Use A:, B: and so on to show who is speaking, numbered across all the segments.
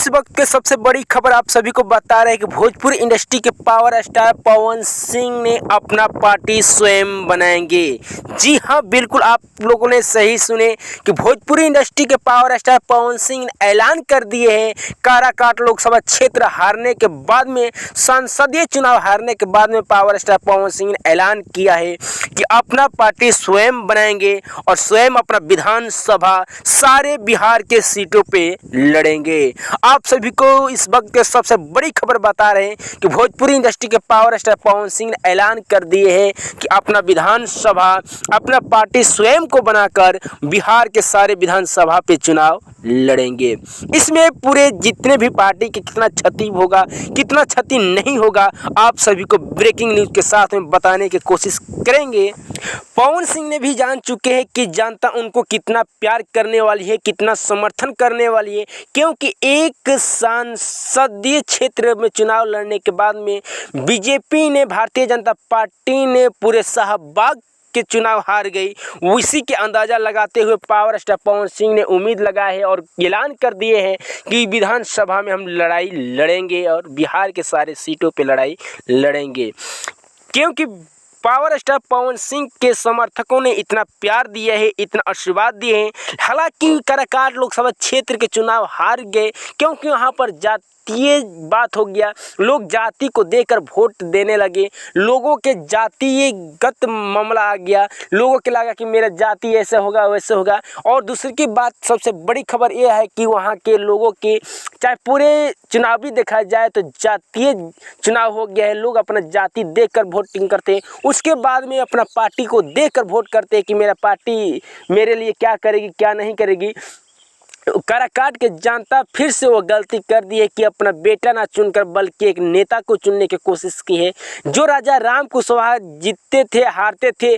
A: वक्त के सबसे बड़ी खबर आप सभी को बता रहे हैं कि भोजपुरी इंडस्ट्री के पावर स्टार पवन सिंह ने अपना पार्टी स्वयं बनाएंगे। जी हाँ, बिल्कुल आप लोगों ने सही सुने कि भोजपुरी इंडस्ट्री के पावर स्टार पवन सिंह ने ऐलान कर दिए हैं। काराकाट लोकसभा क्षेत्र हारने के बाद में, संसदीय चुनाव हारने के बाद में पावर स्टार पवन सिंह ने ऐलान किया है कि अपना पार्टी स्वयं बनाएंगे और स्वयं अपना विधानसभा सारे बिहार के सीटों पे लड़ेंगे। आप सभी को इस वक्त के सबसे बड़ी खबर बता रहे हैं कि भोजपुरी इंडस्ट्री के पावर स्टार पवन सिंह ने ऐलान कर दिए हैं कि अपना विधानसभा, अपना पार्टी स्वयं को बनाकर बिहार के सारे विधानसभा पे चुनाव लड़ेंगे। इसमें पूरे जितने भी पार्टी के कितना क्षति होगा, कितना क्षति नहीं होगा, आप सभी को ब्रेकिंग न्यूज़ के साथ में बताने की कोशिश करेंगे। पवन सिंह ने भी जान चुके हैं कि जनता उनको कितना प्यार करने वाली है, कितना समर्थन करने वाली है, क्योंकि एक संसदीय क्षेत्र में चुनाव लड़ने के बाद में बीजेपी ने, भारतीय जनता पार्टी ने पूरे शाहबाग के चुनाव हार गई। उसी के अंदाज़ा लगाते हुए पावर स्टार पवन सिंह ने उम्मीद लगाए है और ऐलान कर दिए हैं कि विधानसभा में हम लड़ाई लड़ेंगे और बिहार के सारे सीटों पे लड़ाई लड़ेंगे। क्योंकि पावर स्टार पवन सिंह के समर्थकों ने इतना प्यार दिया है, इतना आशीर्वाद दिए हैं। हालांकि काराकाट लोकसभा क्षेत्र के चुनाव हार गए क्योंकि वहां पर जातीय बात हो गया, लोग जाति को देकर वोट देने लगे, लोगों के जातीयगत मामला आ गया, लोगों के लगा कि मेरा जाति ऐसे होगा वैसे होगा। और दूसरी की बात, सबसे बड़ी खबर यह है कि वहाँ के लोगों के, चाहे पूरे चुनाव भी देखा जाए तो जातीय चुनाव हो गया है। लोग अपना जाति देखकर वोटिंग करते हैं, उसके बाद में अपना पार्टी को देखकर वोट करते हैं कि मेरा पार्टी मेरे लिए क्या करेगी क्या नहीं करेगी। काराकाट के जनता फिर से वो गलती कर दी है कि अपना बेटा ना चुनकर बल्कि एक नेता को चुनने की कोशिश की है। जो राजा राम कुशवाहा जीतते थे, हारते थे,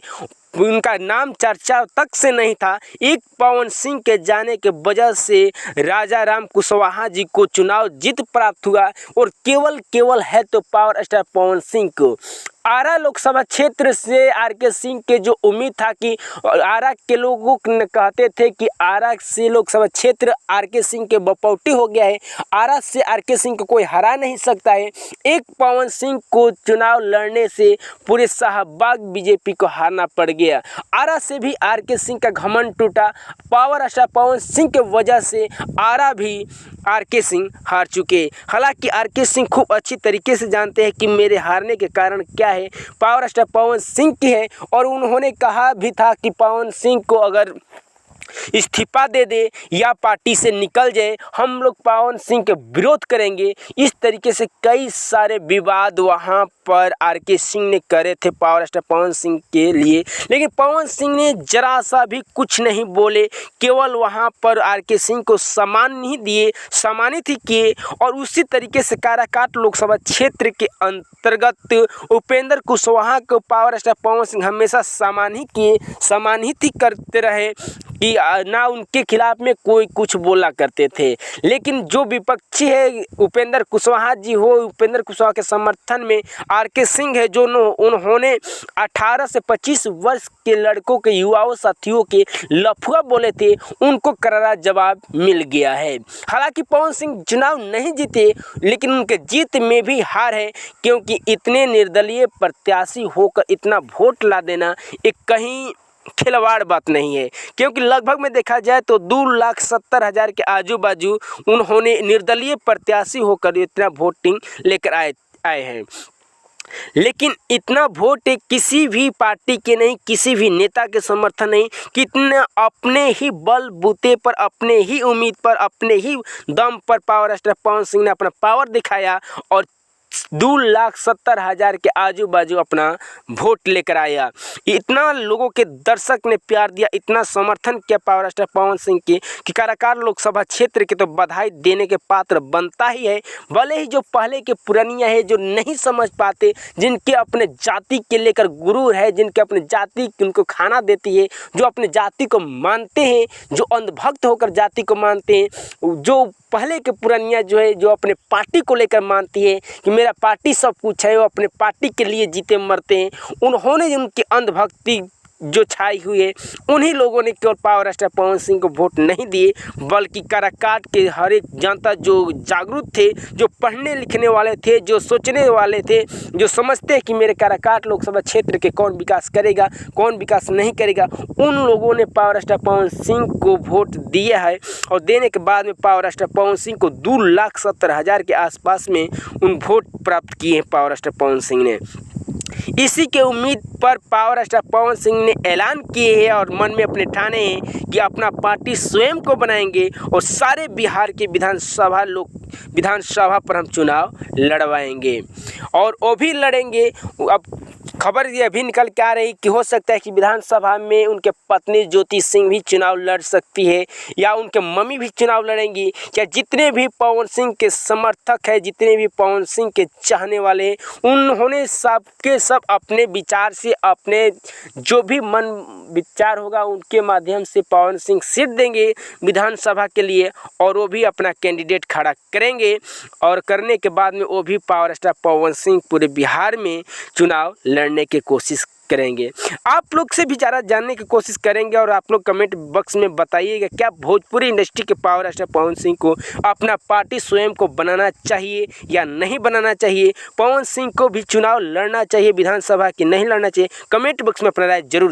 A: उनका नाम चर्चा तक से नहीं था। एक पवन सिंह के जाने के वजह से राजा राम कुशवाहा जी को चुनाव जीत प्राप्त हुआ और केवल है तो पावर स्टार पवन सिंह को। आरा लोकसभा क्षेत्र से आरके सिंह के जो उम्मीद था कि आरा के लोगों ने कहते थे कि आरा से लोकसभा क्षेत्र आरके सिंह के बपौटी हो गया है, आरा से आरके सिंह को कोई हरा नहीं सकता है। एक पवन सिंह को चुनाव लड़ने से पूरे शाहबाग बीजेपी को हारना पड़ गया। आरा से भी आरके सिंह का घमंड टूटा। पावर स्टार पवन सिंह के वजह से आरा भी आरके सिंह हार चुके। हालांकि आरके सिंह खूब अच्छी तरीके से जानते हैं कि मेरे हारने के कारण क्या है, पावर स्टार पवन सिंह की है। और उन्होंने कहा भी था कि पवन सिंह को अगर इस्तीफा दे दे या पार्टी से निकल जाए, हम लोग पवन सिंह के विरोध करेंगे। इस तरीके से कई सारे विवाद वहां पर आरके सिंह ने करे थे पावर स्टार पवन सिंह के लिए, लेकिन पवन सिंह ने जरा सा भी कुछ नहीं बोले, केवल वहां पर आरके सिंह को सम्मान ही दिए, सम्मानित ही किए। और उसी तरीके से काराकाट लोकसभा क्षेत्र के अंतर्गत उपेंद्र कुशवाहा को पावर स्टार पवन सिंह हमेशा सम्मानित ही करते रहे कि ना उनके खिलाफ में कोई कुछ बोला करते थे। लेकिन जो विपक्षी है उपेंद्र कुशवाहा जी हो, उपेंद्र कुशवाहा के समर्थन में आरके सिंह है, जो उन्होंने 18 से 25 वर्ष के लड़कों के, युवाओं साथियों के लफुआ बोले थे, उनको करारा जवाब मिल गया है। हालांकि पवन सिंह चुनाव नहीं जीते, लेकिन उनके जीत में भी हार है, क्योंकि इतने निर्दलीय प्रत्याशी होकर इतना वोट ला देना एक कहीं खिलवाड़ बात नहीं है। क्योंकि लगभग में देखा जाए तो 2,70,000 के आजू बाजू उन्होंने निर्दलीय प्रत्याशी होकर इतना वोटिंग लेकर आए हैं। लेकिन इतना वोट किसी भी पार्टी के नहीं, किसी भी नेता के समर्थन नहीं, कितने अपने ही बलबूते पर, अपने ही उम्मीद पर, अपने ही दम पर पावर स्टार पवन सिंह ने अपना पावर दिखाया और 2,70,000 के आजू बाजू अपना वोट लेकर आया। इतना लोगों के दर्शक ने प्यार दिया, इतना समर्थन किया पावर स्टार पवन सिंह के कि काराकाट लोकसभा क्षेत्र के तो बधाई देने के पात्र बनता ही है। भले ही जो पहले के पुरानिया है, जो नहीं समझ पाते, जिनके अपने जाति के लेकर गुरूर है, जिनके अपने जाति उनको खाना देती है, जो अपने जाति को मानते हैं, जो अंधभक्त होकर जाति को मानते हैं, जो पहले के पुरानिया जो है, जो अपने पार्टी को लेकर मानती है कि मेरा पार्टी सब कुछ है, वो अपने पार्टी के लिए जीते मरते हैं, उन्होंने उनकी अंधभक्ति जो छाई हुई है, उन्हीं लोगों ने केवल पावर स्टार पवन सिंह को वोट नहीं दिए, बल्कि काराकाट के हर एक जनता जो जागरूक थे, जो पढ़ने लिखने वाले थे, जो सोचने वाले थे, जो समझते हैं कि मेरे काराकाट लोकसभा क्षेत्र के कौन विकास करेगा, कौन विकास नहीं करेगा, उन लोगों ने पावर स्टार पवन सिंह को वोट दिया है। और देने के बाद में पावर स्टार पवन सिंह को 2,70,000 के आसपास में उन वोट प्राप्त किए हैं पावर स्टार पवन सिंह ने। इसी के उम्मीद पर पावर स्टार पवन सिंह ने ऐलान किए हैं और मन में अपने ठाने हैं कि अपना पार्टी स्वयं को बनाएंगे और सारे बिहार के विधानसभा पर हम चुनाव लड़वाएंगे और वो भी लड़ेंगे। अब खबर ये अभी निकल के आ रही कि हो सकता है कि विधानसभा में उनके पत्नी ज्योति सिंह भी चुनाव लड़ सकती है या उनके मम्मी भी चुनाव लड़ेंगी। क्या जितने भी पवन सिंह के समर्थक हैं, जितने भी पवन सिंह के चाहने वाले हैं, उन्होंने सब के सब अपने विचार से, अपने जो भी मन विचार होगा उनके माध्यम से पवन सिंह सीट देंगे विधानसभा के लिए और वो भी अपना कैंडिडेट खड़ा करेंगे और करने के बाद में वो भी पावर स्टार पवन सिंह पूरे बिहार में चुनाव लड़ने की कोशिश करेंगे। आप लोग से भी ज़्यादा जानने की कोशिश करेंगे और आप लोग कमेंट बॉक्स में बताइएगा क्या भोजपुरी इंडस्ट्री के पावर स्टार पवन सिंह को अपना पार्टी स्वयं को बनाना चाहिए या नहीं बनाना चाहिए, पवन सिंह को भी चुनाव लड़ना चाहिए विधानसभा की नहीं लड़ना चाहिए। कमेंट बॉक्स में अपना राय जरूर